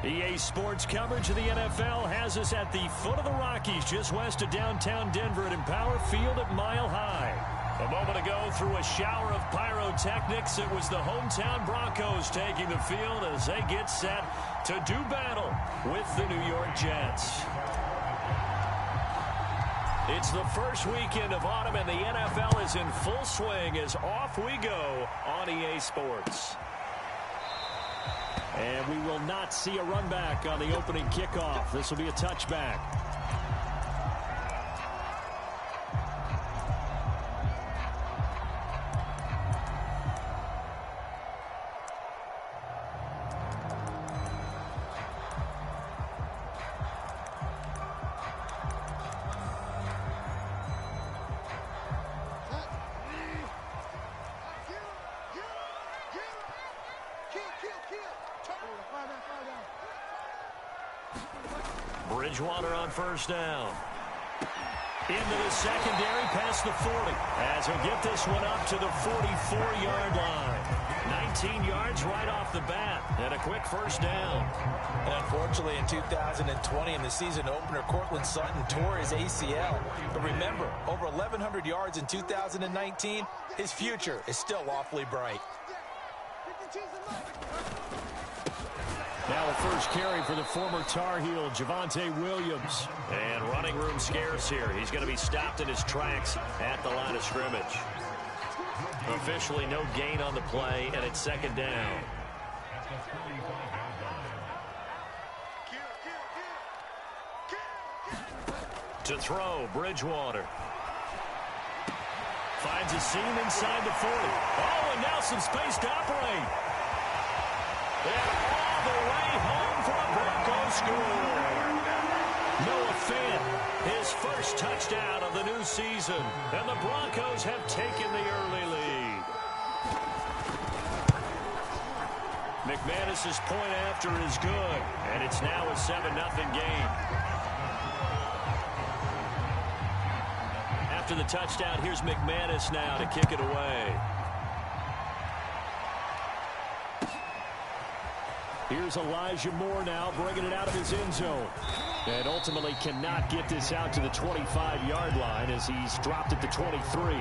EA Sports coverage of the NFL has us at the foot of the Rockies, just west of downtown Denver at Empower Field at Mile High. A moment ago, through a shower of pyrotechnics, it was the hometown Broncos taking the field as they get set to do battle with the New York Jets. It's the first weekend of autumn, and the NFL is in full swing as off we go on EA Sports. And we will not see a run back on the opening kickoff. This will be a touchback. Bridgewater on first down. Into the secondary past the 40. As he'll get this one up to the 44-yard line. 19 yards right off the bat. And a quick first down. And unfortunately, in 2020, in the season opener, Cortland Sutton tore his ACL. But remember, over 1,100 yards in 2019, his future is still awfully bright. Now a first carry for the former Tar Heel, Javonte Williams. And running room scarce here. He's going to be stopped in his tracks at the line of scrimmage. Officially no gain on the play, and it's second down. To throw, Bridgewater. Finds a seam inside the 40. Oh, and now some space to operate. And the way home for a Broncos score. Noah Fant, his first touchdown of the new season. And the Broncos have taken the early lead. McManus's point after is good. And it's now a 7-0 game. After the touchdown, here's McManus now to kick it away. Here's Elijah Moore now bringing it out of his end zone. And ultimately cannot get this out to the 25-yard line as he's dropped at the 23.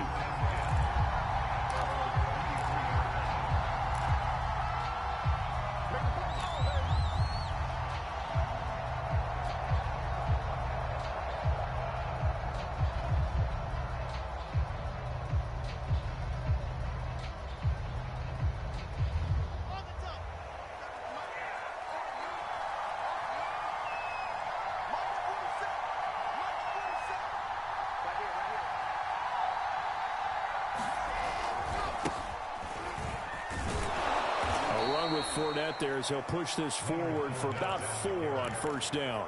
Fournette there as he'll push this forward for about 4 on first down.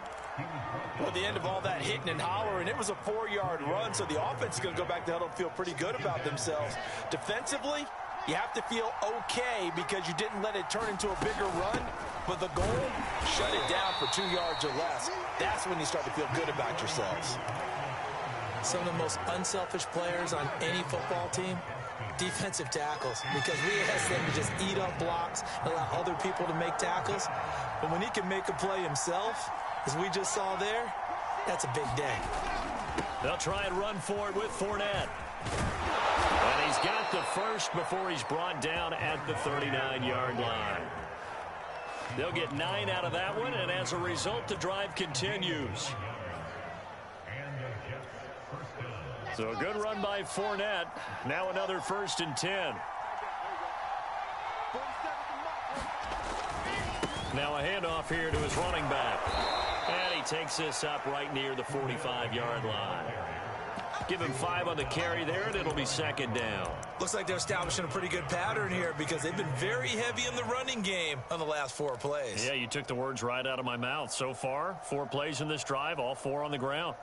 Well, at the end of all that hitting and hollering, it was a 4-yard run, so the offense is going to go back to huddle and feel pretty good about themselves. Defensively, you have to feel okay because you didn't let it turn into a bigger run, but the goal, shut it down for 2 yards or less. That's when you start to feel good about yourselves. Some of the most unselfish players on any football team, defensive tackles, because we ask them to just eat up blocks, allow other people to make tackles. But when he can make a play himself, as we just saw there, that's a big day. They'll try and run for it with Fournette. And he's got the first before he's brought down at the 39-yard line. They'll get 9 out of that one, and as a result, the drive continues. So a good run by Fournette. Now another 1st and 10. Now a handoff here to his running back. And he takes this up right near the 45-yard line. Give him 5 on the carry there, and it'll be second down. Looks like they're establishing a pretty good pattern here because they've been very heavy in the running game on the last 4 plays. Yeah, you took the words right out of my mouth. So far, 4 plays in this drive, all 4 on the ground.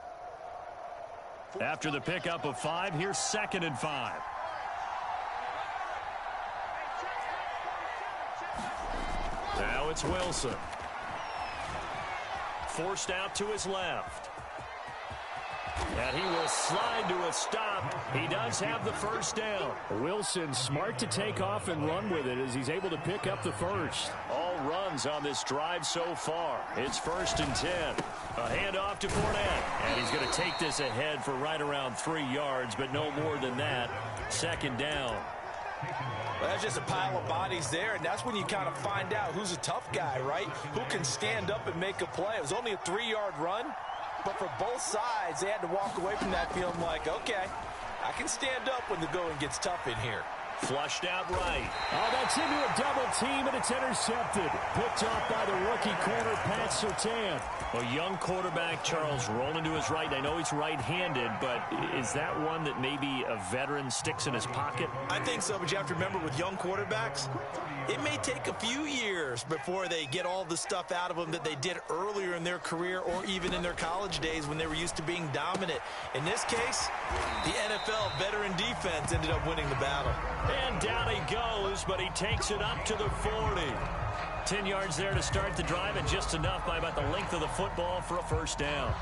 After the pickup of 5, here's 2nd and 5. Now it's Wilson. Forced out to his left. And he will slide to a stop. He does have the first down. Wilson smart to take off and run with it as he's able to pick up the first. All runs on this drive so far. It's 1st and 10. A handoff to Fournette. And he's going to take this ahead for right around 3 yards, but no more than that. 2nd down. Well, that's just a pile of bodies there, and that's when you kind of find out who's a tough guy, right? Who can stand up and make a play. It was only a 3-yard run, but for both sides, they had to walk away from that feeling like, okay, I can stand up when the going gets tough in here. Flushed out right. Oh, that's into a double team, and it's intercepted. Picked off by the rookie corner, Pat Surtain. A young quarterback, Charles, rolling to his right. I know he's right-handed, but is that one that maybe a veteran sticks in his pocket? I think so, but you have to remember with young quarterbacks, it may take a few years before they get all the stuff out of them that they did earlier in their career or even in their college days when they were used to being dominant. In this case, the NFL veteran defense ended up winning the battle. And down he goes, but he takes it up to the 40. 10 yards there to start the drive, and just enough by about the length of the football for a 1st down.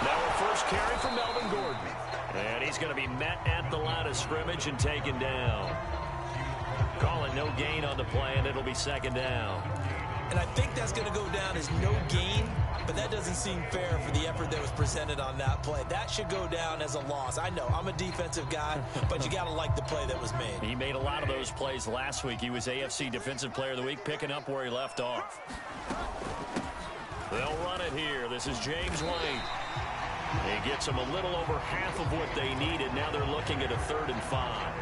Now a first carry from Melvin Gordon. And he's going to be met at the line of scrimmage and taken down. Call it no gain on the play, and it'll be 2nd down. And I think that's going to go down as no gain, but that doesn't seem fair for the effort that was presented on that play. That should go down as a loss. I know, I'm a defensive guy, but you got to like the play that was made. He made a lot of those plays last week. He was AFC Defensive Player of the Week, picking up where he left off. They'll run it here. This is James White. He gets them a little over half of what they needed. Now they're looking at a 3rd and 5.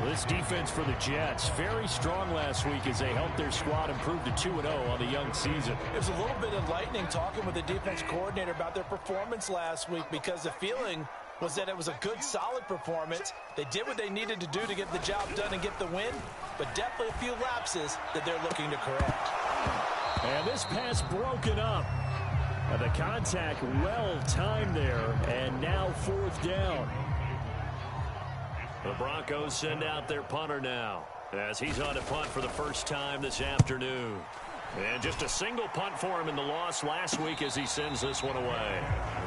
This defense for the Jets, very strong last week as they helped their squad improve to 2-0 on the young season. It was a little bit enlightening talking with the defense coordinator about their performance last week, because the feeling was that it was a good, solid performance. They did what they needed to do to get the job done and get the win, but definitely a few lapses that they're looking to correct. And this pass broken up. The contact well timed there, and now 4th down. The Broncos send out their punter now, as he's on to punt for the first time this afternoon. And just a single punt for him in the loss last week as he sends this one away.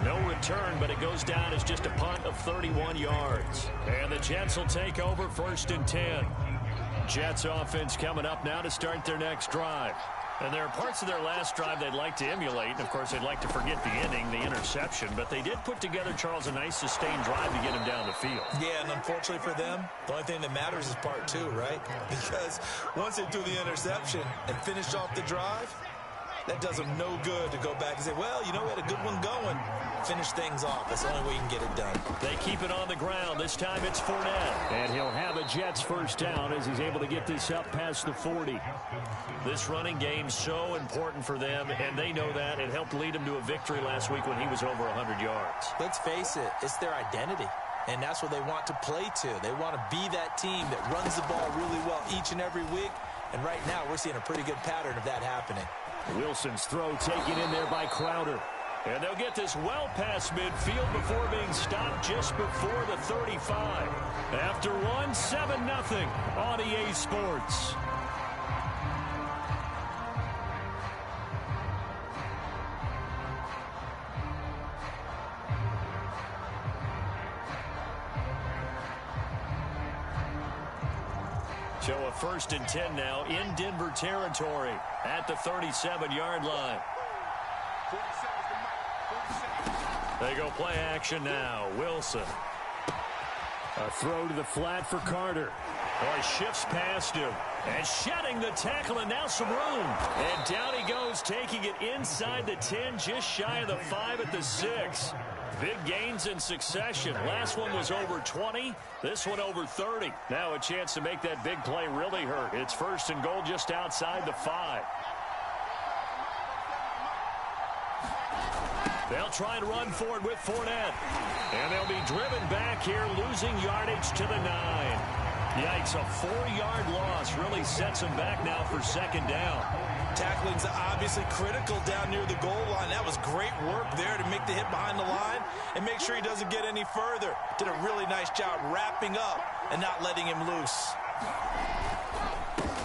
No return, but it goes down as just a punt of 31 yards. And the Jets will take over 1st and 10. Jets offense coming up now to start their next drive. And there are parts of their last drive they'd like to emulate. And, of course, they'd like to forget the ending, the interception. But they did put together, Charles, a nice sustained drive to get him down the field. Yeah, and unfortunately for them, the only thing that matters is part 2, right? Because once they do the interception and finish off the drive, that does them no good to go back and say, well, you know, we had a good one going. Finish things off. That's the only way you can get it done. They keep it on the ground. This time it's Fournette. And he'll have a Jets 1st down as he's able to get this up past the 40. This running game's so important for them, and they know that. It helped lead him to a victory last week when he was over 100 yards. Let's face it, it's their identity. And that's what they want to play to. They want to be that team that runs the ball really well each and every week. And right now, we're seeing a pretty good pattern of that happening. Wilson's throw taken in there by Crowder. And they'll get this well past midfield before being stopped just before the 35. After one, 7-0 on EA Sports. So a 1st and 10 now in Denver territory at the 37-yard line. They go play action now. Wilson. A throw to the flat for Carter. Boy, shifts past him. And shedding the tackle, and now some room. And down he goes, taking it inside the 10, just shy of the 5 at the 6. Big gains in succession. Last one was over 20. This one over 30. Now a chance to make that big play really hurt. It's 1st and goal just outside the 5. They'll try and run forward with Fournette. And they'll be driven back here, losing yardage to the 9. Yikes, a 4-yard loss really sets them back now for 2nd down. Tackling's obviously critical down near the goal line. That was great work there to make the hit behind the line and make sure he doesn't get any further. Did a really nice job wrapping up and not letting him loose.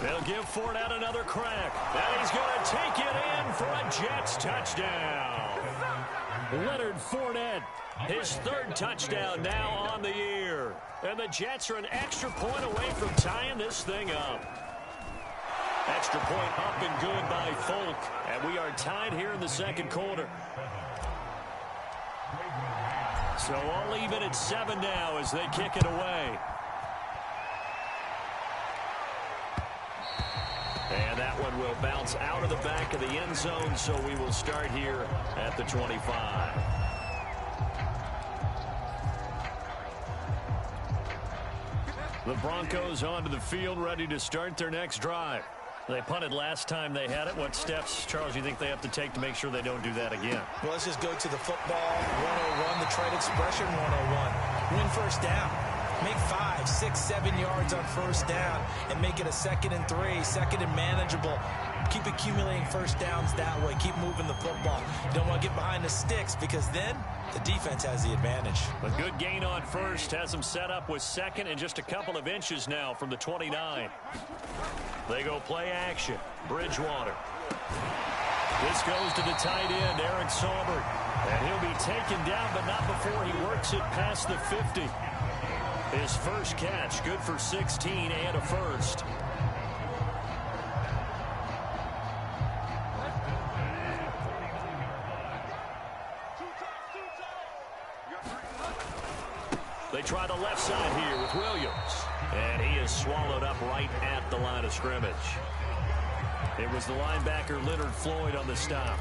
They'll give Fournette another crack. And he's going to take it in for a Jets touchdown. Leonard Fournette, his third touchdown now on the year. And the Jets are an extra point away from tying this thing up. Extra point up and good by Folk. And we are tied here in the second quarter. So all even at 7 now as they kick it away. And that one will bounce out of the back of the end zone, so we will start here at the 25. The Broncos onto the field, ready to start their next drive. They punted last time they had it. What steps, Charles, you think they have to take to make sure they don't do that again? Well, let's just go to the football 101, the trade expression 101. Win first down. Make 5, 6, 7 yards on first down and make it a 2nd and 3, 2nd and manageable. Keep accumulating first downs that way. Keep moving the football. You don't want to get behind the sticks because then the defense has the advantage. A good gain on first has them set up with 2nd and just a couple of inches now from the 29. They go play action. Bridgewater. This goes to the tight end, Eric Saubert. And he'll be taken down, but not before he works it past the 50. His first catch, good for 16 and a first. They try the left side here with Williams. And he is swallowed up right at the line of scrimmage. It was the linebacker Leonard Floyd on the stop.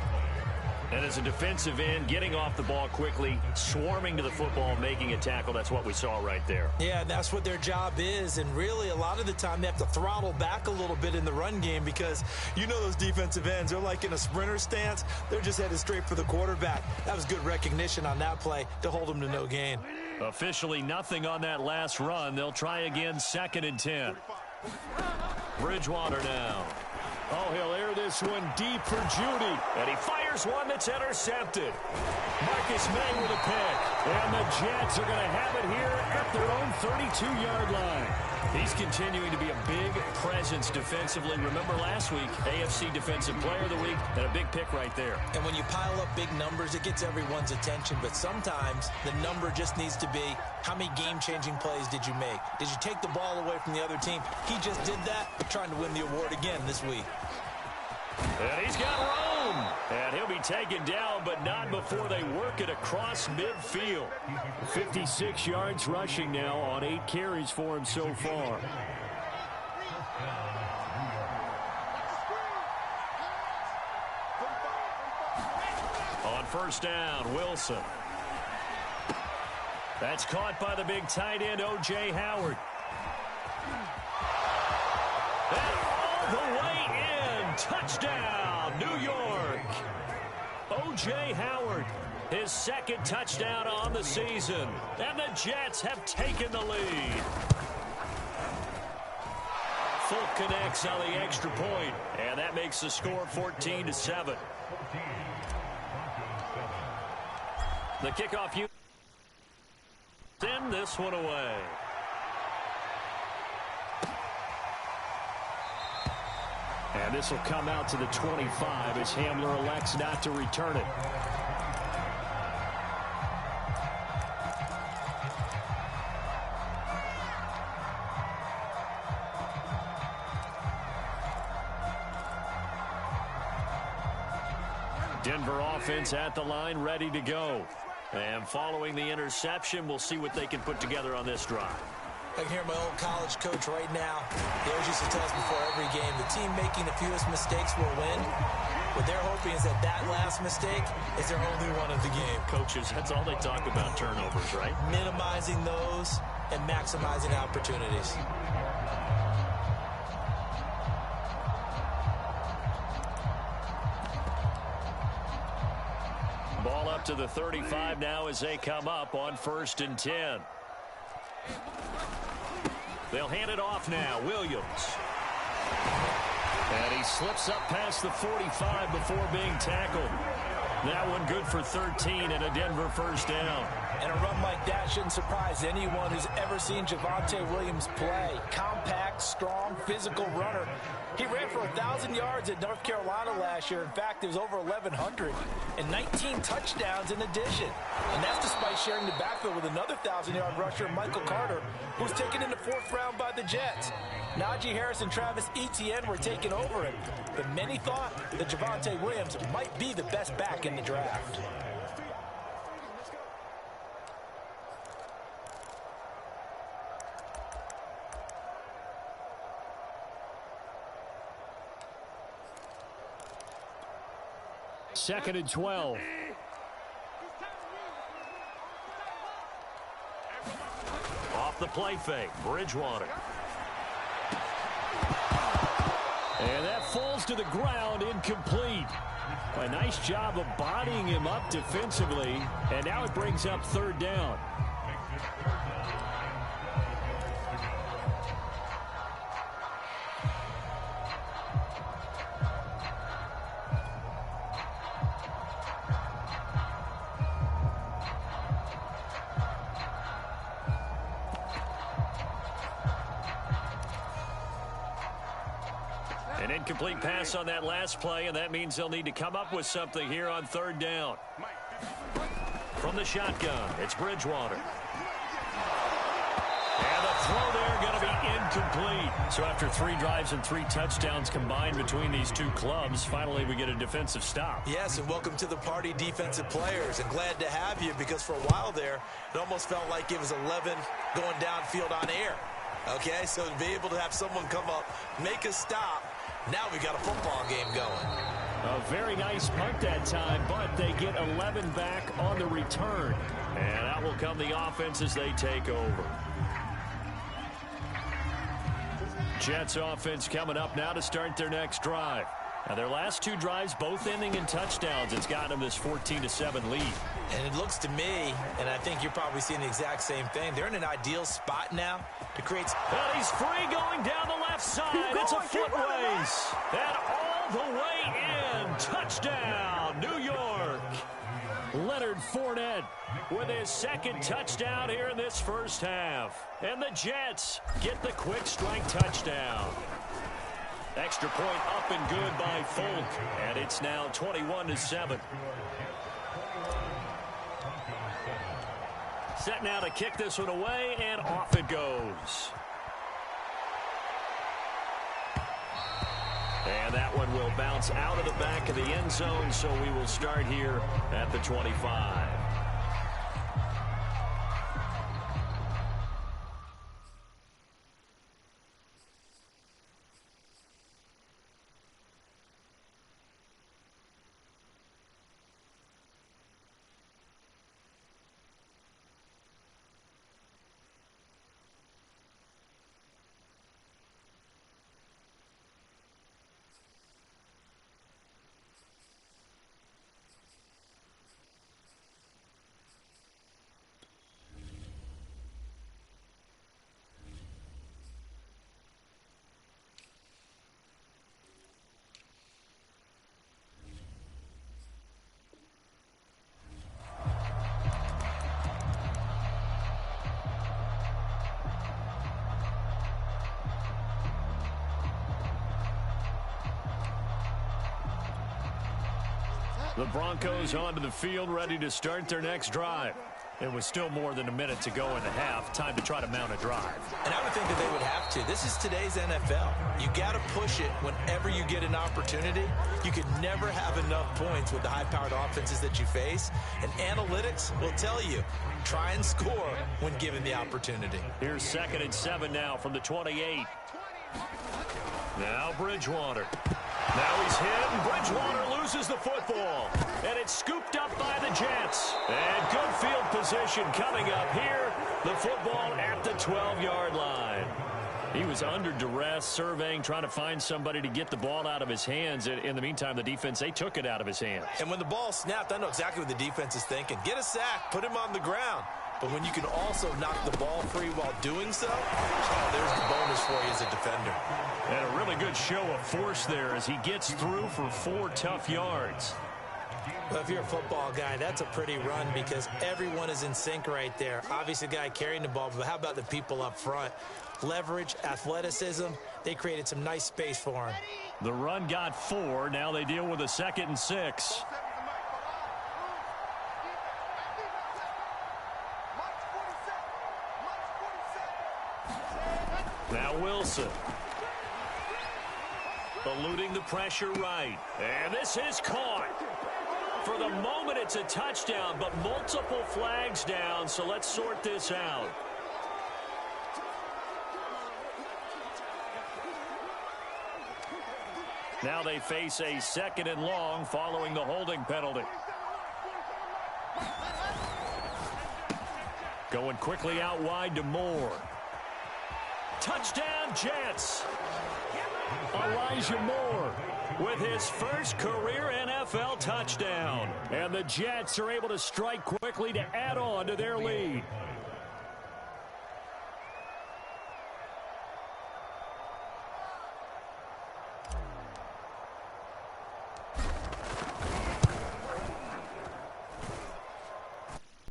And as a defensive end, getting off the ball quickly, swarming to the football, making a tackle, that's what we saw right there. Yeah, that's what their job is. And really, a lot of the time, they have to throttle back a little bit in the run game because you know those defensive ends, they're like in a sprinter stance. They're just headed straight for the quarterback. That was good recognition on that play to hold them to no gain. Officially nothing on that last run. They'll try again, 2nd and 10. Bridgewater now. Oh, he'll air this one deep for Judy. And he fires one that's intercepted. Marcus May with a pick. And the Jets are going to have it here at their own 32-yard line. He's continuing to be a big presence defensively. Remember last week, AFC Defensive Player of the Week, and a big pick right there. And when you pile up big numbers, it gets everyone's attention. But sometimes the number just needs to be, how many game-changing plays did you make? Did you take the ball away from the other team? He just did that, trying to win the award again this week. And he's got room. And he'll be taken down, but not before they work it across midfield. 56 yards rushing now on 8 carries for him so far. On first down, Wilson. That's caught by the big tight end, O.J. Howard. And all the way in. Touchdown, New York. O.J. Howard, his 2nd touchdown on the season. And the Jets have taken the lead. Folk connects on the extra point, and that makes the score 14-7. The kickoff unit send this one away. And this will come out to the 25 as Hamler elects not to return it. Denver offense at the line, ready to go. And following the interception, we'll see what they can put together on this drive. I can hear my old college coach right now. He always used to tell us before every game, the team making the fewest mistakes will win. What they're hoping is that that last mistake is their only one of the game. Coaches, that's all they talk about, turnovers, right? Minimizing those and maximizing opportunities. Ball up to the 35 now as they come up on 1st and 10. They'll hand it off now. Williams. And he slips up past the 45 before being tackled. That one good for 13 and a Denver first down. And a run like that shouldn't surprise anyone who's ever seen Javonte Williams play. Compact, strong, physical runner. He ran for 1,000 yards at North Carolina last year. In fact, it was over 1,100 and 19 touchdowns in addition. And that's despite sharing the backfield with another 1,000-yard rusher, Michael Carter, who was taken in the 4th round by the Jets. Najee Harris and Travis Etienne were taking over him, but many thought that Javonte Williams might be the best back in the draft. Second and 12. Off the play fake, Bridgewater. And that falls to the ground, incomplete. A nice job of bodying him up defensively, and now it brings up 3rd down. An incomplete pass on that last play, and that means they'll need to come up with something here on 3rd down. From the shotgun, it's Bridgewater. And the throw there going to be incomplete. So after 3 drives and 3 touchdowns combined between these two clubs, finally we get a defensive stop. Yes, and welcome to the party, defensive players. And glad to have you, because for a while there, it almost felt like it was 11 going downfield on air. Okay, so to be able to have someone come up, make a stop, now we got a football game going. A very nice punt that time, but they get 11 back on the return. And out will come the offense as they take over. Jets offense coming up now to start their next drive. Now their last 2 drives, both ending in touchdowns. It's got them this 14-7 lead. And it looks to me, and I think you're probably seeing the exact same thing, they're in an ideal spot now to create. Well, he's free going down the left side. It's a foot race. And all the way in. Touchdown, New York. Leonard Fournette with his 2nd touchdown here in this first half. And the Jets get the quick strike touchdown. Extra point up and good by Folk. And it's now 21-7. Set now to kick this one away, and off it goes. And that one will bounce out of the back of the end zone, so we will start here at the 25. The Broncos onto the field, ready to start their next drive. It was still more than a minute to go in the half. Time to try to mount a drive. And I would think that they would have to. This is today's NFL. You got to push it whenever you get an opportunity. You could never have enough points with the high-powered offenses that you face. And analytics will tell you, try and score when given the opportunity. Here's 2nd and 7 now from the 28. Now Bridgewater. Now he's hit, and Bridgewater loses the football. And it's scooped up by the Jets. And good field position coming up here. The football at the 12-yard line. He was under duress, surveying, trying to find somebody to get the ball out of his hands. In the meantime, the defense, they took it out of his hands. And when the ball snapped, I know exactly what the defense is thinking. Get a sack, put him on the ground. But when you can also knock the ball free while doing so, there's the bonus for you as a defender. And a really good show of force there as he gets through for 4 tough yards. Well, if you're a football guy, that's a pretty run because everyone is in sync right there. Obviously, the guy carrying the ball, but how about the people up front? Leverage, athleticism, they created some nice space for him. The run got 4. Now they deal with a 2nd and 6. Now Wilson. Eluding the pressure right. And this is caught. For the moment, it's a touchdown, but multiple flags down, so let's sort this out. Now they face a 2nd and long following the holding penalty. Going quickly out wide to Moore. Touchdown, Jets. Elijah Moore with his first career NFL touchdown. And the Jets are able to strike quickly to add on to their lead.